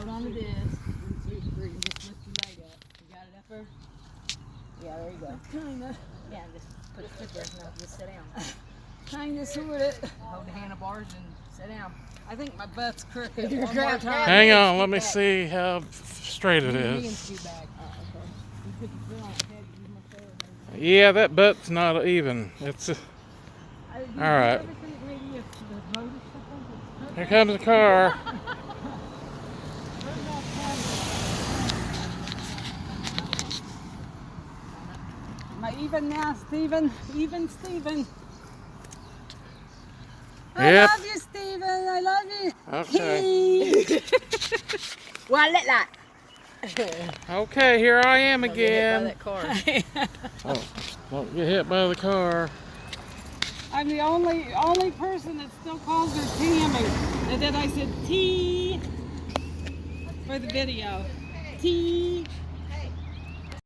on the disc. 1, 2, 3. Just lift your leg up. You got it up there? Yeah, there you go. Kinda. Yeah, just put a foot there and now just sit down. Kinda sorted. Hold the handlebars and sit down. I think my butt's crooked. You're One more crouched time. Hang on, let me see how straight it Me is. and scoot back. Okay. You put your foot on its head, use my foot. Yeah, that butt's not even. It's all right. Here comes the car. Am I even now, Steven? Even Steven. Yep. I love you, Steven. I love you. Okay. Well, let that. Okay, here I am again. That car. Oh, don't get hit by the car. I'm the only person that still calls her Tammy. And then I said T for the video.